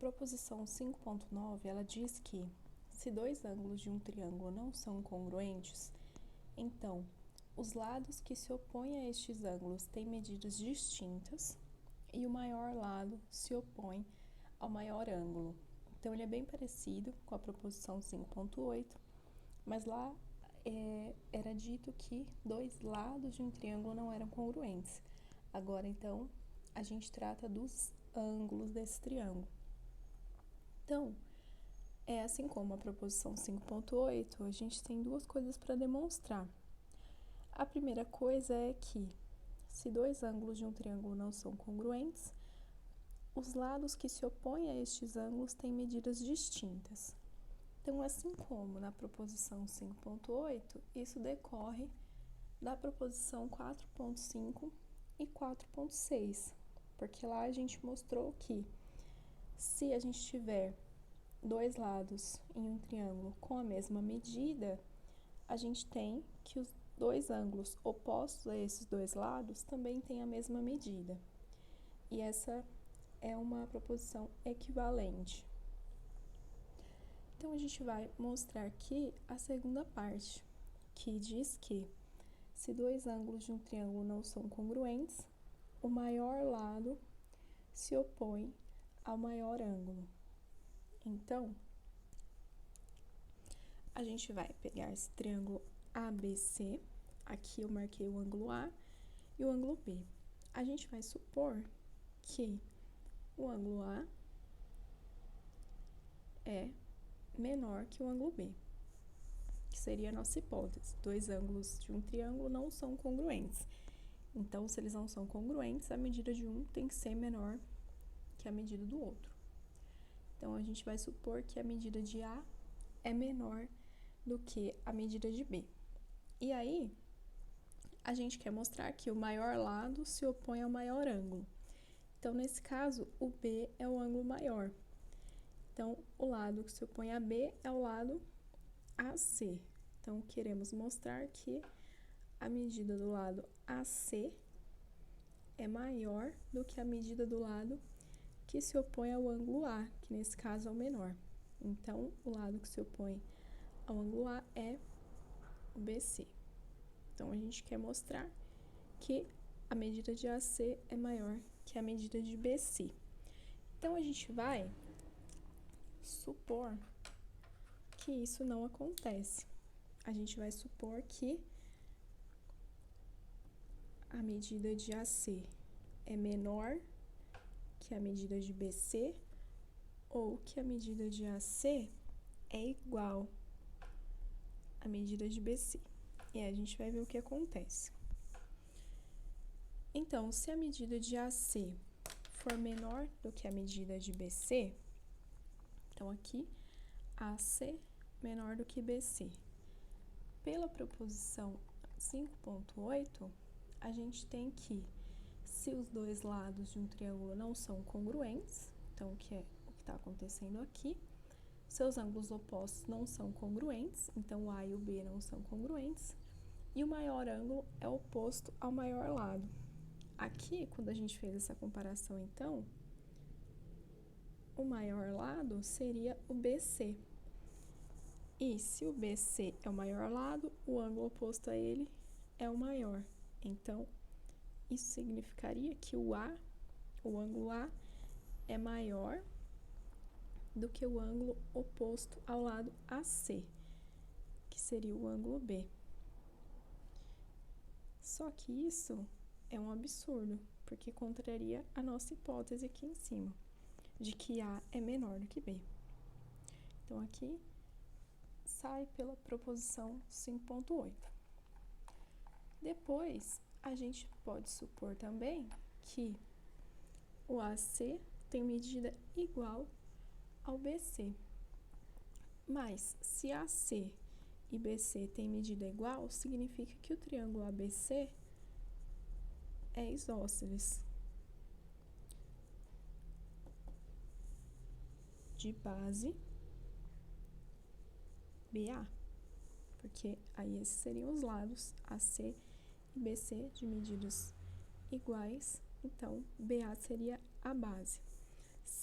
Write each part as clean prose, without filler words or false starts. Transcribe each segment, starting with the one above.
proposição 5.9, ela diz que se dois ângulos de um triângulo não são congruentes, então os lados que se opõem a estes ângulos têm medidas distintas e o maior lado se opõe ao maior ângulo. Então, ele é bem parecido com a proposição 5.8, mas lá era dito que dois lados de um triângulo não eram congruentes. Agora, então, a gente trata dos ângulos desse triângulo. Então, assim como a proposição 5.8, a gente tem duas coisas para demonstrar. A primeira coisa é que, se dois ângulos de um triângulo não são congruentes, os lados que se opõem a estes ângulos têm medidas distintas. Então, assim como na proposição 5.8, isso decorre da proposição 4.5 e 4.6, porque lá a gente mostrou que se a gente tiver dois lados em um triângulo com a mesma medida, a gente tem que os dois ângulos opostos a esses dois lados também têm a mesma medida. E essa é uma proposição equivalente. Então, a gente vai mostrar aqui a segunda parte, que diz que se dois ângulos de um triângulo não são congruentes, o maior lado se opõe ao maior ângulo. Então, a gente vai pegar esse triângulo ABC, aqui eu marquei o ângulo A e o ângulo B. A gente vai supor que o ângulo A é menor que o ângulo B, que seria a nossa hipótese. Dois ângulos de um triângulo não são congruentes. Então, se eles não são congruentes, a medida de um tem que ser menor que a medida do outro. Então, a gente vai supor que a medida de A é menor do que a medida de B. E aí, a gente quer mostrar que o maior lado se opõe ao maior ângulo. Então, nesse caso, o B é o ângulo maior. Então, o lado que se opõe a B é o lado AC. Então, queremos mostrar que a medida do lado AC é maior do que a medida do lado que se opõe ao ângulo A, que nesse caso é o menor. Então, o lado que se opõe ao ângulo A é o BC. Então, a gente quer mostrar que a medida de AC é maior que a medida de BC. Então, a gente vai supor que isso não acontece. A gente vai supor que a medida de AC é menor que a medida de BC ou que a medida de AC é igual à medida de BC. E aí a gente vai ver o que acontece. Então, se a medida de AC for menor do que a medida de BC, então aqui AC menor do que BC. Pela proposição 5.8, a gente tem que, se os dois lados de um triângulo não são congruentes, então que é o que está acontecendo aqui, seus ângulos opostos não são congruentes, então o A e o B não são congruentes, e o maior ângulo é oposto ao maior lado. Aqui, quando a gente fez essa comparação, então, o maior lado seria o BC. E se o BC é o maior lado, o ângulo oposto a ele é o maior. Então, isso significaria que o ângulo A, é maior do que o ângulo oposto ao lado AC, que seria o ângulo B. Só que isso é um absurdo, porque contraria a nossa hipótese aqui em cima, de que A é menor do que B. Então, aqui sai pela proposição 5.8. Depois, a gente pode supor também que o AC tem medida igual ao BC. Mas, se AC e BC têm medida igual, significa que o triângulo ABC é isósceles de base BA, porque aí esses seriam os lados AC e BC de medidas iguais, então BA seria a base.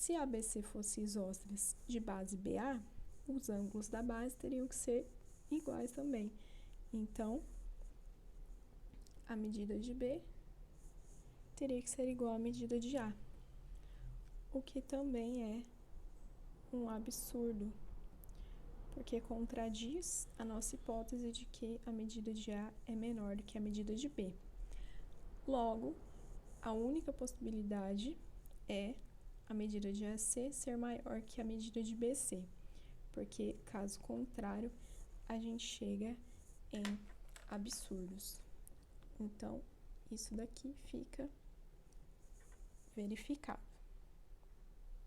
Se ABC fosse isósceles de base BA, os ângulos da base teriam que ser iguais também. Então, a medida de B teria que ser igual à medida de A, o que também é um absurdo, porque contradiz a nossa hipótese de que a medida de A é menor do que a medida de B. Logo, a única possibilidade é a medida de AC ser maior que a medida de BC, porque, caso contrário, a gente chega em absurdos. Então, isso daqui fica verificado.